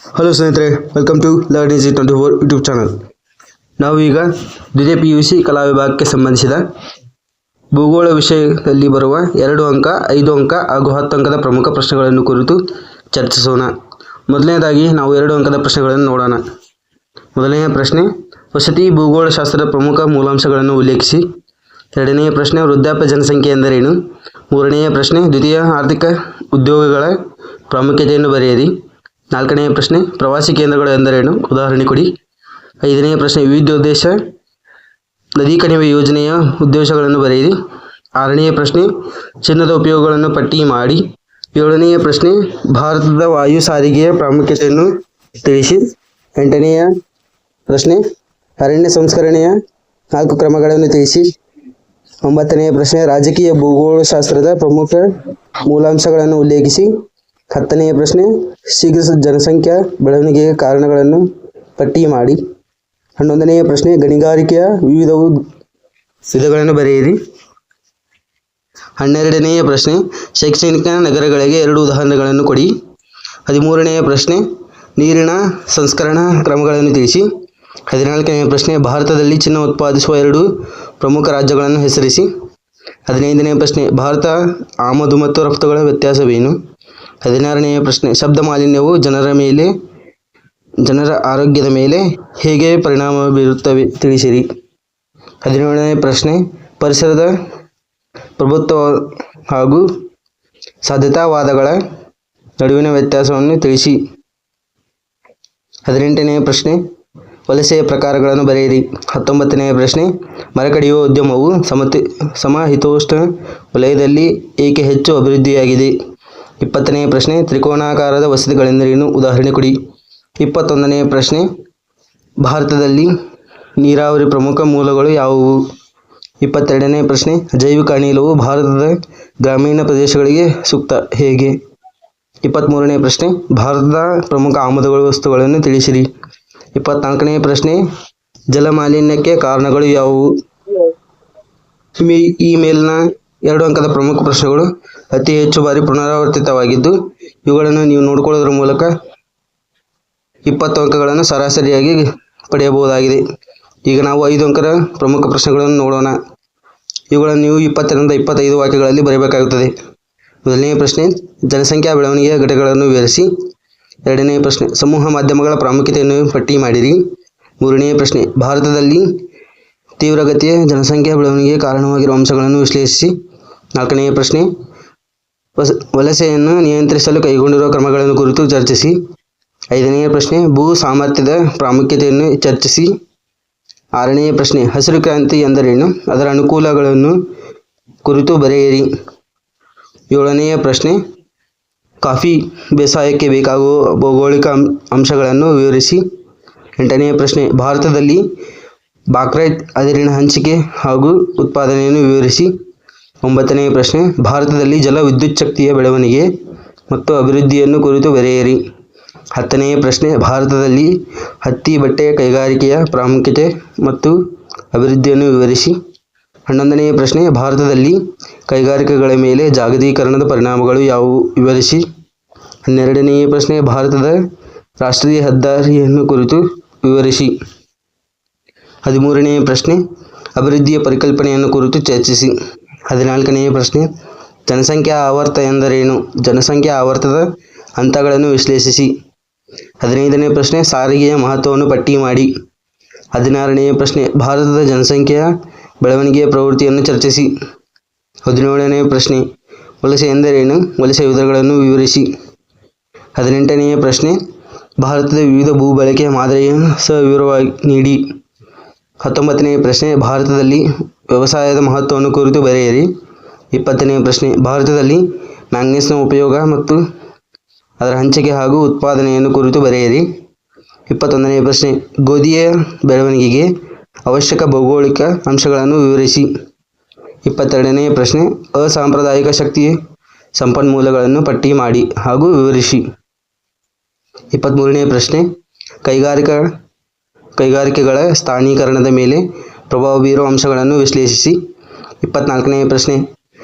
Hello ಸ್ನೇಹಿತರೆ, welcome to Learn Easy 24 YouTube channel. ನಾವು ಈಗ ದ್ವಿತೀಯ PUC ಕಲಾ ವಿಭಾಗಕ್ಕೆ ಸಂಬಂಧಿಸಿದ ಭೂಗೋಳ ವಿಷಯದಲ್ಲಿ ಬರುವ 2 ಅಂಕ, 5 ಅಂಕ ಹಾಗೂ 10 ಅಂಕದ ಪ್ರಮುಖ ಪ್ರಶ್ನೆಗಳನ್ನು ಕುರಿತು ಚರ್ಚಿಸೋಣ. ಮೊದಲನೇದಾಗಿ ನಾವು 2 ಅಂಕದ ಪ್ರಶ್ನೆಗಳನ್ನು ನೋಡೋಣ. ಮೊದಲನೆಯ ಪ್ರಶ್ನೆ, ವಸತಿ ಭೂಗೋಳಶಾಸ್ತ್ರದ ಪ್ರಮುಖ ಮೂಲಾಂಶಗಳನ್ನು ಉಲ್ಲೇಖಿಸಿ. ಎರಡನೆಯ ಪ್ರಶ್ನೆ, ವೃದ್ಧಾಪ್ಯ ಜನಸಂಖ್ಯೆ ಎಂದರೇನು? ಮೂರನೆಯ ಪ್ರಶ್ನೆ, ದ್ವಿತೀಯ ಆರ್ಥಿಕ ಉದ್ಯೋಗಗಳ ಪ್ರಾಮುಖ್ಯತೆಯನ್ನು ಬರೆಯಿರಿ. ನಾಲ್ಕನೆಯ ಪ್ರಶ್ನೆ, ಪ್ರವಾಸಿ ಕೇಂದ್ರಗಳು ಎಂದರೇನು? ಉದಾಹರಣೆ ಕೊಡಿ. ಐದನೆಯ ಪ್ರಶ್ನೆ, ವಿವಿಧೋದ್ದೇಶ ನದಿ ಕಣಿವೆ ಯೋಜನೆಯ ಉದ್ದೇಶಗಳನ್ನು ಬರೆಯಿರಿ. ಆರನೆಯ ಪ್ರಶ್ನೆ, ಚಿನ್ನದ ಉಪಯೋಗಗಳನ್ನು ಪಟ್ಟಿ ಮಾಡಿ. ಏಳನೆಯ ಪ್ರಶ್ನೆ, ಭಾರತದ ವಾಯು ಸಾರಿಗೆಯ ಪ್ರಾಮುಖ್ಯತೆಯನ್ನು ತಿಳಿಸಿ. ಎಂಟನೆಯ ಪ್ರಶ್ನೆ, ಅರಣ್ಯ ಸಂಸ್ಕರಣೆಯ 4 ಕ್ರಮಗಳನ್ನು ತಿಳಿಸಿ. 9ನೆಯ ಪ್ರಶ್ನೆ, ರಾಜಕೀಯ ಭೂಗೋಳಶಾಸ್ತ್ರದ ಪ್ರಮುಖ ಮೂಲಾಂಶಗಳನ್ನು ಉಲ್ಲೇಖಿಸಿ. 10ನೆಯ ಪ್ರಶ್ನೆ, ಶೀಘ್ರ ಜನಸಂಖ್ಯಾ ಬೆಳವಣಿಗೆಯ ಕಾರಣಗಳನ್ನು ಪಟ್ಟಿ ಮಾಡಿ. 11ನೆಯ ಪ್ರಶ್ನೆ, ಗಣಿಗಾರಿಕೆಯ ವಿವಿಧ ವಿಧಗಳನ್ನು ಬರೆಯಿರಿ. 12ನೆಯ ಪ್ರಶ್ನೆ, ಶೈಕ್ಷಣಿಕ ನಗರಗಳಿಗೆ 2 ಉದಾಹರಣೆಗಳನ್ನು ಕೊಡಿ. 13ನೆಯ ಪ್ರಶ್ನೆ, ನೀರಿನ ಸಂಸ್ಕರಣಾ ಕ್ರಮಗಳನ್ನು ತಿಳಿಸಿ. 14ನೆಯ ಪ್ರಶ್ನೆ, ಭಾರತದಲ್ಲಿ ಚಿನ್ನ ಉತ್ಪಾದಿಸುವ 2 ಪ್ರಮುಖ ರಾಜ್ಯಗಳನ್ನು ಹೆಸರಿಸಿ. 15ನೆಯ ಪ್ರಶ್ನೆ, ಭಾರತ ಆಮದು ಮತ್ತು ರಫ್ತುಗಳ ವ್ಯತ್ಯಾಸವೇನು? 16ನೆಯ ಪ್ರಶ್ನೆ, ಶಬ್ದ ಮಾಲಿನ್ಯವು ಜನರ ಆರೋಗ್ಯದ ಮೇಲೆ ಹೇಗೆ ಪರಿಣಾಮ ಬೀರುತ್ತವೆ ತಿಳಿಸಿರಿ. 17ನೆಯ ಪ್ರಶ್ನೆ, ಪರಿಸರದ ಪ್ರಭುತ್ವ ಹಾಗೂ ಸಾಧ್ಯತಾವಾದಗಳ ನಡುವಿನ ವ್ಯತ್ಯಾಸವನ್ನು ತಿಳಿಸಿ. 18ನೆಯ ಪ್ರಶ್ನೆ, ವಲಸೆಯ ಪ್ರಕಾರಗಳನ್ನು ಬರೆಯಿರಿ. 19ನೆಯ ಪ್ರಶ್ನೆ, ಮರ ಕಡಿಯುವ ಉದ್ಯಮವು ಸಮಶೀತೋಷ್ಣ ವಲಯದಲ್ಲಿ ಏಕೆ ಹೆಚ್ಚು ಅಭಿವೃದ್ಧಿಯಾಗಿದೆ? 20ನೆಯ ಪ್ರಶ್ನೆ, ತ್ರಿಕೋನಾಕಾರದ ವಸತಿಗಳೆಂದರೇನು? ಉದಾಹರಣೆ ಕೊಡಿ. 21ನೆಯ ಪ್ರಶ್ನೆ, ಭಾರತದಲ್ಲಿ ನೀರಾವರಿ ಪ್ರಮುಖ ಮೂಲಗಳು ಯಾವುವು? 22ನೆಯ ಪ್ರಶ್ನೆ, ಜೈವಿಕ ಅನಿಲವು ಭಾರತದ ಗ್ರಾಮೀಣ ಪ್ರದೇಶಗಳಿಗೆ ಸೂಕ್ತ ಹೇಗೆ? 23ನೆಯ ಪ್ರಶ್ನೆ, ಭಾರತದ ಪ್ರಮುಖ ಆಮದು ವಸ್ತುಗಳನ್ನು ತಿಳಿಸಿರಿ. 24ನೆಯ ಪ್ರಶ್ನೆ, ಜಲಮಾಲಿನ್ಯಕ್ಕೆ ಕಾರಣಗಳು ಯಾವುವು? ಈ ಮೇಲಿನ 2 ಅಂಕದ ಪ್ರಮುಖ ಪ್ರಶ್ನೆಗಳು ಅತಿ ಹೆಚ್ಚು ಬಾರಿ ಪುನರಾವರ್ತಿತವಾಗಿದ್ದು, ಇವುಗಳನ್ನು ನೀವು ನೋಡಿಕೊಳ್ಳುವುದರ ಮೂಲಕ 20 ಅಂಕಗಳನ್ನು ಸರಾಸರಿಯಾಗಿ ಪಡೆಯಬಹುದಾಗಿದೆ. ಈಗ ನಾವು 5 ಅಂಕದ ಪ್ರಮುಖ ಪ್ರಶ್ನೆಗಳನ್ನು ನೋಡೋಣ. ಇವುಗಳನ್ನು ನೀವು 20 ರಿಂದ 25 ವಾಕ್ಯಗಳಲ್ಲಿ ಬರೆಯಬೇಕಾಗುತ್ತದೆ. ಮೊದಲನೆಯ ಪ್ರಶ್ನೆ, ಜನಸಂಖ್ಯಾ ಬೆಳವಣಿಗೆಯ ಘಟಕಗಳನ್ನು ವಿವರಿಸಿ. ಎರಡನೆಯ ಪ್ರಶ್ನೆ, ಸಮೂಹ ಮಾಧ್ಯಮಗಳ ಪ್ರಾಮುಖ್ಯತೆಯನ್ನು ಪಟ್ಟಿ ಮಾಡಿರಿ. ಮೂರನೆಯ ಪ್ರಶ್ನೆ, ಭಾರತದಲ್ಲಿ ತೀವ್ರಗತಿಯ ಜನಸಂಖ್ಯಾ ಬೆಳವಣಿಗೆಗೆ ಕಾರಣವಾಗಿರುವ ಅಂಶಗಳನ್ನು ವಿಶ್ಲೇಷಿಸಿ. ನಾಲ್ಕನೆಯ ಪ್ರಶ್ನೆ, ವಲಸೆಯನ್ನು ನಿಯಂತ್ರಿಸಲು ಕೈಗೊಂಡಿರುವ ಕ್ರಮಗಳನ್ನು ಕುರಿತು ಚರ್ಚಿಸಿ. 5ನೆಯ ಪ್ರಶ್ನೆ, ಭೂ ಸಾಮರ್ಥ್ಯದ ಪ್ರಾಮುಖ್ಯತೆಯನ್ನು ಚರ್ಚಿಸಿ. 6ನೆಯ ಪ್ರಶ್ನೆ, ಹಸಿರು ಕ್ರಾಂತಿ ಎಂದರೇನು? ಅದರ ಅನುಕೂಲಗಳನ್ನು ಕುರಿತು ಬರೆಯಿರಿ. 7ನೆಯ ಪ್ರಶ್ನೆ, ಕಾಫಿ ಬೇಸಾಯಕ್ಕೆ ಬೇಕಾಗುವ ಭೌಗೋಳಿಕ ಅಂಶಗಳನ್ನು ವಿವರಿಸಿ. 8ನೆಯ ಪ್ರಶ್ನೆ, ಭಾರತದಲ್ಲಿ ಬಾಕ್ಸೈಟ್ ಅದಿರಿನ ಹಂಚಿಕೆ ಹಾಗೂ ಉತ್ಪಾದನೆಯನ್ನು ವಿವರಿಸಿ. 9ನೆಯ ಪ್ರಶ್ನೆ, ಭಾರತದಲ್ಲಿ ಜಲ ವಿದ್ಯುತ್ ಶಕ್ತಿಯ ಬೆಳವಣಿಗೆ ಮತ್ತು ಅಭಿವೃದ್ಧಿಯನ್ನು ಕುರಿತು ಬರೆಯಿರಿ. 10ನೆಯ ಪ್ರಶ್ನೆ, ಭಾರತದಲ್ಲಿ ಹತ್ತಿ ಬಟ್ಟೆಯ ಕೈಗಾರಿಕೆಯ ಪ್ರಾಮುಖ್ಯತೆ ಮತ್ತು ಅಭಿವೃದ್ಧಿಯನ್ನು ವಿವರಿಸಿ. 11ನೆಯ ಪ್ರಶ್ನೆ, ಭಾರತದಲ್ಲಿ ಕೈಗಾರಿಕೆಗಳ ಮೇಲೆ ಜಾಗತೀಕರಣದ ಪರಿಣಾಮಗಳು ಯಾವುವು ವಿವರಿಸಿ. 12ನೆಯ ಪ್ರಶ್ನೆ, ಭಾರತದ ರಾಷ್ಟ್ರೀಯ ಹೆದ್ದಾರಿಯನ್ನು ಕುರಿತು ವಿವರಿಸಿ. 13ನೆಯ ಪ್ರಶ್ನೆ, ಅಭಿವೃದ್ಧಿಯ ಪರಿಕಲ್ಪನೆಯನ್ನು ಕುರಿತು ಚರ್ಚಿಸಿ. 14ನೆಯ ಪ್ರಶ್ನೆ, ಜನಸಂಖ್ಯಾ ಆವರ್ತ ಎಂದರೇನು? ಜನಸಂಖ್ಯಾ ಆವರ್ತದ ಹಂತಗಳನ್ನು ವಿಶ್ಲೇಷಿಸಿ. 15ನೆಯ ಪ್ರಶ್ನೆ, ಸಾರಿಗೆಯ ಮಹತ್ವವನ್ನು ಪಟ್ಟಿ ಮಾಡಿ. 16ನೆಯ ಪ್ರಶ್ನೆ, ಭಾರತದ ಜನಸಂಖ್ಯೆಯ ಬೆಳವಣಿಗೆಯ ಪ್ರವೃತ್ತಿಯನ್ನು ಚರ್ಚಿಸಿ. 17ನೆಯ ಪ್ರಶ್ನೆ, ವಲಸೆ ಎಂದರೇನು? ವಲಸೆ ವಿಧಗಳನ್ನು ವಿವರಿಸಿ. 18ನೆಯ ಪ್ರಶ್ನೆ, ಭಾರತದ ವಿವಿಧ ಭೂ ಬಳಕೆಯ ಮಾದರಿಯನ್ನು ಸವಿವರವಾಗಿ ನೀಡಿ. 19ನೆಯ ಪ್ರಶ್ನೆ, ಭಾರತದಲ್ಲಿ ವ್ಯವಸಾಯದ ಮಹತ್ವವನ್ನು ಕುರಿತು ಬರೆಯಿರಿ. 20ನೆಯ ಪ್ರಶ್ನೆ, ಭಾರತದಲ್ಲಿ ಮ್ಯಾಂಗನೀಸ್ನ ಉಪಯೋಗ ಮತ್ತು ಅದರ ಹಂಚಿಕೆ ಹಾಗೂ ಉತ್ಪಾದನೆಯನ್ನು ಕುರಿತು ಬರೆಯಿರಿ. 21ನೆಯ ಪ್ರಶ್ನೆ, ಗೋಧಿಯ ಬೆಳವಣಿಗೆಗೆ ಅವಶ್ಯಕ ಭೌಗೋಳಿಕ ಅಂಶಗಳನ್ನು ವಿವರಿಸಿ. 22ನೆಯ ಪ್ರಶ್ನೆ, ಅಸಾಂಪ್ರದಾಯಿಕ ಶಕ್ತಿ ಸಂಪನ್ಮೂಲಗಳನ್ನು ಪಟ್ಟಿ ಮಾಡಿ ಹಾಗೂ ವಿವರಿಸಿ. 23ನೆಯ ಪ್ರಶ್ನೆ, ಕೈಗಾರಿಕೆಗಳ ಸ್ಥಾನೀಕರಣದ ಮೇಲೆ ಪ್ರಭಾವ ಬೀರುವ ಅಂಶಗಳನ್ನು ವಿಶ್ಲೇಷಿಸಿ. 24ನೆಯ ಪ್ರಶ್ನೆ,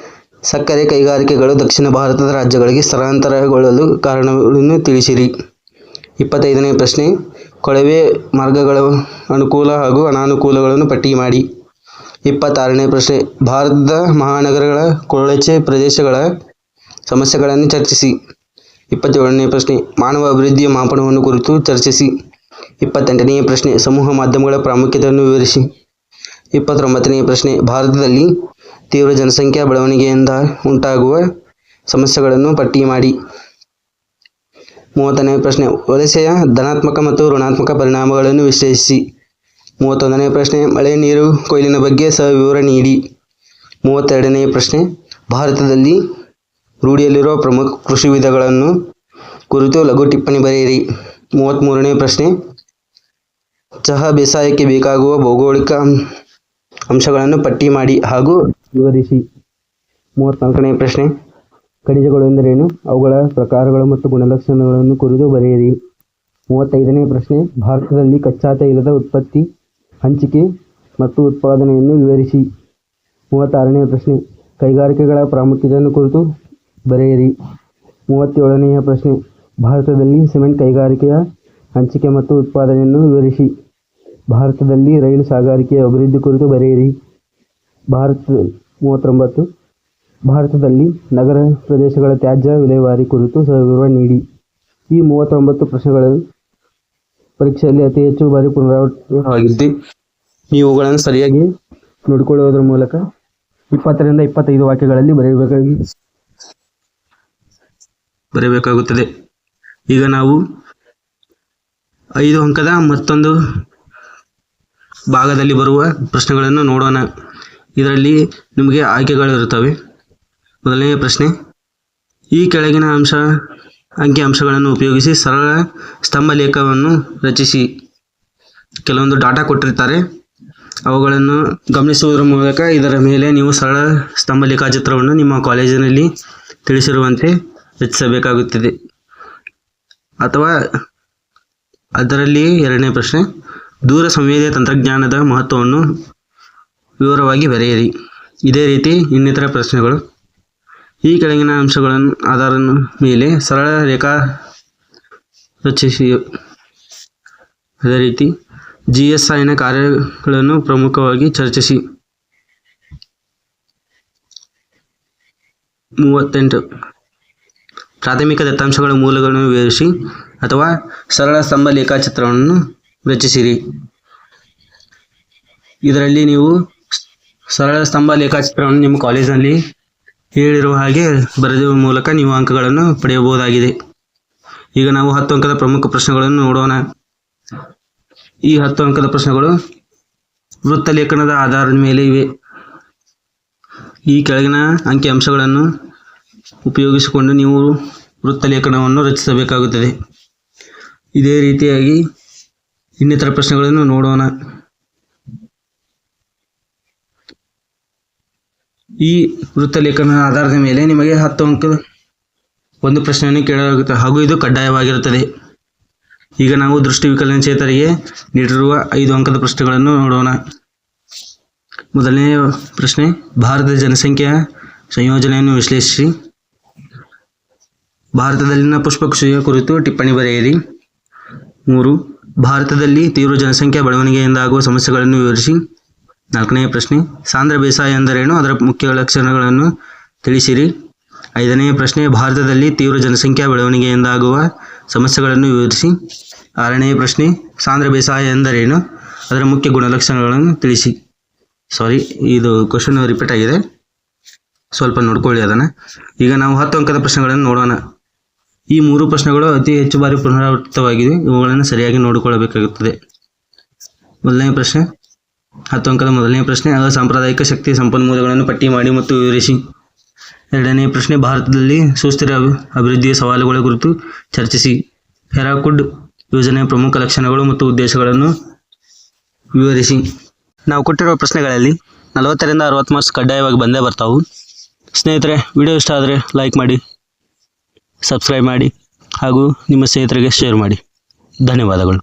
ಸಕ್ಕರೆ ಕೈಗಾರಿಕೆಗಳು ದಕ್ಷಿಣ ಭಾರತದ ರಾಜ್ಯಗಳಿಗೆ ಸ್ಥಳಾಂತರಗೊಳ್ಳಲು ಕಾರಣಗಳನ್ನು ತಿಳಿಸಿರಿ. 25ನೇ ಪ್ರಶ್ನೆ, ಕೊಳವೆ ಮಾರ್ಗಗಳ ಅನುಕೂಲ ಹಾಗೂ ಅನಾನುಕೂಲಗಳನ್ನು ಪಟ್ಟಿ ಮಾಡಿ. 26ನೇ ಪ್ರಶ್ನೆ, ಭಾರತದ ಮಹಾನಗರಗಳ ಕೊಳಚೆ ಪ್ರದೇಶಗಳ ಸಮಸ್ಯೆಗಳನ್ನು ಚರ್ಚಿಸಿ. 27ನೇ ಪ್ರಶ್ನೆ, ಮಾನವ ಅಭಿವೃದ್ಧಿಯ ಮಾಪನವನ್ನು ಕುರಿತು ಚರ್ಚಿಸಿ. 28ನೇ ಪ್ರಶ್ನೆ, ಸಮೂಹ ಮಾಧ್ಯಮಗಳ ಪ್ರಾಮುಖ್ಯತೆಯನ್ನು ವಿವರಿಸಿ. 29ನೇ ಪ್ರಶ್ನೆ, ಭಾರತದಲ್ಲಿ ತೀವ್ರ ಜನಸಂಖ್ಯಾ ಬೆಳವಣಿಗೆಯಿಂದ ಉಂಟಾಗುವ ಸಮಸ್ಯೆಗಳನ್ನು ಪಟ್ಟಿ ಮಾಡಿ. 30ನೇ ಪ್ರಶ್ನೆ, ವಲಸೆಯ ಧನಾತ್ಮಕ ಮತ್ತು ಋಣಾತ್ಮಕ ಪರಿಣಾಮಗಳನ್ನು ವಿಶ್ಲೇಷಿಸಿ. 31ನೇ ಪ್ರಶ್ನೆ, ಮಳೆ ನೀರು ಕೊಯ್ಲಿನ ಬಗ್ಗೆ ಸವಿವರ ನೀಡಿ. 32ನೇ ಪ್ರಶ್ನೆ, ಭಾರತದಲ್ಲಿ ರೂಢಿಯಲ್ಲಿರುವ ಪ್ರಮುಖ ಕೃಷಿ ವಿಧಗಳನ್ನು ಕುರಿತು ಲಘು ಟಿಪ್ಪಣಿ ಬರೆಯಿರಿ. 33ನೇ ಪ್ರಶ್ನೆ, ಚಹಾ ಬೇಸಾಯಕ್ಕೆ ಬೇಕಾಗುವ ಭೌಗೋಳಿಕ ಅಂಶಗಳನ್ನು ಪಟ್ಟಿ ಮಾಡಿ ಹಾಗೂ ವಿವರಿಸಿ. 34ನೇ ಪ್ರಶ್ನೆ, ಖನಿಜಗಳು ಎಂದರೇನು, ಅವುಗಳ ಪ್ರಕಾರಗಳು ಮತ್ತು ಗುಣಲಕ್ಷಣಗಳನ್ನು ಕುರಿತು ಬರೆಯಿರಿ. 35ನೇ ಪ್ರಶ್ನೆ, ಭಾರತದಲ್ಲಿ ಕಚ್ಚಾ ತೈಲದ ಉತ್ಪತ್ತಿ, ಹಂಚಿಕೆ ಮತ್ತು ಉತ್ಪಾದನೆಯನ್ನು ವಿವರಿಸಿ. 36ನೇ ಪ್ರಶ್ನೆ, ಕೈಗಾರಿಕೆಗಳ ಪ್ರಾಮುಖ್ಯತೆಯನ್ನು ಕುರಿತು ಬರೆಯಿರಿ. 37ನೇ ಪ್ರಶ್ನೆ, ಭಾರತದಲ್ಲಿ ಸಿಮೆಂಟ್ ಕೈಗಾರಿಕೆಯ ಹಂಚಿಕೆ ಮತ್ತು ಉತ್ಪಾದನೆಯನ್ನು ವಿವರಿಸಿ. ಭಾರತದಲ್ಲಿ ರೈಲು ಸಾಗಾಣಿಕೆಯ ಅಭಿವೃದ್ಧಿ ಕುರಿತು ಬರೆಯಿರಿ. 39, ಭಾರತದಲ್ಲಿ ನಗರ ಪ್ರದೇಶಗಳ ತ್ಯಾಜ್ಯ ವಿಲೇವಾರಿ ಕುರಿತು ಸವಿವರ ನೀಡಿ. ಈ 39 ಪ್ರಶ್ನೆಗಳು ಪರೀಕ್ಷೆಯಲ್ಲಿ ಅತಿ ಹೆಚ್ಚು ಬಾರಿ ಪುನರಾವರ್ತಿತವಾಗಿದ್ದು, ನೀವು ಅವುಗಳನ್ನು ಸರಿಯಾಗಿ ನೋಡಿಕೊಳ್ಳುವುದರ ಮೂಲಕ 20 ರಿಂದ 25 ವಾಕ್ಯಗಳಲ್ಲಿ ಬರೆಯಬೇಕಾಗುತ್ತದೆ. ಈಗ ನಾವು 5 ಅಂಕದ ಮತ್ತೊಂದು ಭಾಗದಲ್ಲಿ ಬರುವ ಪ್ರಶ್ನೆಗಳನ್ನು ನೋಡೋಣ. ಇದರಲ್ಲಿ ನಿಮಗೆ ಆಯ್ಕೆಗಳಿರುತ್ತವೆ. ಮೊದಲನೆಯ ಪ್ರಶ್ನೆ, ಈ ಕೆಳಗಿನ ಅಂಕಿಅಂಶಗಳನ್ನು ಉಪಯೋಗಿಸಿ ಸರಳ ಸ್ತಂಭ ಲೇಖವನ್ನು ರಚಿಸಿ. ಕೆಲವೊಂದು ಡಾಟಾ ಕೊಟ್ಟಿರ್ತಾರೆ, ಅವುಗಳನ್ನು ಗಮನಿಸುವುದರ ಮೂಲಕ ಇದರ ಮೇಲೆ ನೀವು ಸರಳ ಸ್ತಂಭ ಲೇಖಾಚಿತ್ರವನ್ನು ನಿಮ್ಮ ಕಾಲೇಜಿನಲ್ಲಿ ತಿಳಿಸಿರುವಂತೆ ರಚಿಸಬೇಕಾಗುತ್ತದೆ. ಅಥವಾ ಅದರಲ್ಲಿ 2ನೇ ಪ್ರಶ್ನೆ, ದೂರ ಸಂವೇದಿ ತಂತ್ರಜ್ಞಾನದ ಮಹತ್ವವನ್ನು ವಿವರವಾಗಿ ಬರೆಯಿರಿ. ಇದೇ ರೀತಿ ಇನ್ನಿತರ ಪ್ರಶ್ನೆಗಳು. ಈ ಕೆಳಗಿನ ಅಂಶಗಳನ್ನು ಆಧಾರದ ಮೇಲೆ ಸರಳ ರೇಖಾ ರಚಿಸಿ. ಅದೇ ರೀತಿ GSIನ ಕಾರ್ಯಗಳನ್ನು ಪ್ರಮುಖವಾಗಿ ಚರ್ಚಿಸಿ. 38, ಪ್ರಾಥಮಿಕ ದತ್ತಾಂಶಗಳ ಮೂಲಗಳನ್ನು ವಿವರಿಸಿ ಅಥವಾ ಸರಳ ಸ್ತಂಭ ಲೇಖಾಚಿತ್ರವನ್ನು ರಚಿಸಿರಿ. ಇದರಲ್ಲಿ ನೀವು ಸರಳ ಸ್ತಂಭ ಲೇಖಾಚಿತ್ರವನ್ನು ನಿಮ್ಮ ಕಾಲೇಜಿನಲ್ಲಿ ಹೇಳಿರುವ ಹಾಗೆ ಬರೆಯುವ ಮೂಲಕ ನೀವು ಅಂಕಗಳನ್ನು ಪಡೆಯಬಹುದಾಗಿದೆ. ಈಗ ನಾವು 10 ಅಂಕದ ಪ್ರಮುಖ ಪ್ರಶ್ನೆಗಳನ್ನು ನೋಡೋಣ. ಈ 10 ಅಂಕದ ಪ್ರಶ್ನೆಗಳು ವೃತ್ತ ಲೇಖನದ ಆಧಾರದ ಮೇಲೆ ಇವೆ. ಈ ಕೆಳಗಿನ ಅಂಕಿಅಂಶಗಳನ್ನು ಉಪಯೋಗಿಸಿಕೊಂಡು ನೀವು ವೃತ್ತ ಲೇಖನವನ್ನು ರಚಿಸಬೇಕಾಗುತ್ತದೆ. ಇದೇ ರೀತಿಯಾಗಿ ಇನ್ನಿತರ ಪ್ರಶ್ನೆಗಳನ್ನು ನೋಡೋಣ. ಈ ವೃತ್ತ ಲೇಖನದ ಆಧಾರದ ಮೇಲೆ ನಿಮಗೆ 10 ಅಂಕದ ಒಂದು ಪ್ರಶ್ನೆಯನ್ನು ಕೇಳಲಾಗುತ್ತದೆ ಹಾಗೂ ಇದು ಕಡ್ಡಾಯವಾಗಿರುತ್ತದೆ. ಈಗ ನಾವು ದೃಷ್ಟಿ ವಿಕಲಚೇತನರಿಗೆ ನೀಡಿರುವ 5 ಅಂಕದ ಪ್ರಶ್ನೆಗಳನ್ನು ನೋಡೋಣ. ಮೊದಲನೆಯ ಪ್ರಶ್ನೆ, ಭಾರತದ ಜನಸಂಖ್ಯೆಯ ಸಂಯೋಜನೆಯನ್ನು ವಿಶ್ಲೇಷಿಸಿ. ಭಾರತದಲ್ಲಿನ ಪುಷ್ಪ ಕೃಷಿಯ ಕುರಿತು ಟಿಪ್ಪಣಿ ಬರೆಯಿರಿ. 3, ಭಾರತದಲ್ಲಿ ತೀವ್ರ ಜನಸಂಖ್ಯಾ ಬೆಳವಣಿಗೆಯಿಂದ ಆಗುವ ಸಮಸ್ಯೆಗಳನ್ನು ವಿವರಿಸಿ. 4ನೇ ಪ್ರಶ್ನೆ, ಸಾಂದ್ರ ಬೇಸಾಯ ಎಂದರೇನು, ಅದರ ಮುಖ್ಯ ಲಕ್ಷಣಗಳನ್ನು ತಿಳಿಸಿರಿ. 5ನೇ ಪ್ರಶ್ನೆ, ಭಾರತದಲ್ಲಿ ತೀವ್ರ ಜನಸಂಖ್ಯಾ ಬೆಳವಣಿಗೆಯಿಂದ ಆಗುವ ಸಮಸ್ಯೆಗಳನ್ನು ವಿವರಿಸಿ. 6ನೇ ಪ್ರಶ್ನೆ, ಸಾಂದ್ರ ಬೇಸಾಯ ಎಂದರೇನು, ಅದರ ಮುಖ್ಯ ಗುಣಲಕ್ಷಣಗಳನ್ನು ತಿಳಿಸಿ. ಇದು ಕ್ವಶನ್ ರಿಪೀಟ್ ಆಗಿದೆ, ಸ್ವಲ್ಪ ನೋಡ್ಕೊಳ್ಳಿ ಅದನ್ನು. ಈಗ ನಾವು 10 ಅಂಕದ ಪ್ರಶ್ನೆಗಳನ್ನು ನೋಡೋಣ. ಈ 3 ಪ್ರಶ್ನೆಗಳು ಅತಿ ಹೆಚ್ಚು ಬಾರಿ ಪುನರಾವರ್ತಿತವಾಗಿವೆ. ಇವುಗಳನ್ನು ಸರಿಯಾಗಿ ನೋಡಿಕೊಳ್ಳಬೇಕಾಗುತ್ತದೆ. ಮೊದಲನೇ ಪ್ರಶ್ನೆ, 10 ಅಂಕದ ಮೊದಲನೇ ಪ್ರಶ್ನೆ, ಅಸಾಂಪ್ರದಾಯಿಕ ಶಕ್ತಿ ಸಂಪನ್ಮೂಲಗಳನ್ನು ಪಟ್ಟಿ ಮಾಡಿ ಮತ್ತು ವಿವರಿಸಿ. 2ನೇ ಪ್ರಶ್ನೆ, ಭಾರತದಲ್ಲಿ ಸುಸ್ಥಿರ ಅಭಿವೃದ್ಧಿಯ ಸವಾಲುಗಳ ಕುರಿತು ಚರ್ಚಿಸಿ. ಹೆರಾಕುಡ್ ಯೋಜನೆಯ ಪ್ರಮುಖ ಲಕ್ಷಣಗಳು ಮತ್ತು ಉದ್ದೇಶಗಳನ್ನು ವಿವರಿಸಿ. ನಾವು ಕೊಟ್ಟಿರುವ ಪ್ರಶ್ನೆಗಳಲ್ಲಿ 40 ರಿಂದ 60 ಮಾರ್ಕ್ಸ್ ಕಡ್ಡಾಯವಾಗಿ ಬಂದೇ ಬರ್ತಾವು. ಸ್ನೇಹಿತರೆ, ವಿಡಿಯೋ ಇಷ್ಟ ಆದರೆ ಲೈಕ್ ಮಾಡಿ, ಸಬ್ಸ್ಕ್ರೈಬ್ ಮಾಡಿ ಹಾಗೂ ನಿಮ್ಮ ಸ್ನೇಹಿತರಿಗೆ ಶೇರ್ ಮಾಡಿ. ಧನ್ಯವಾದಗಳು.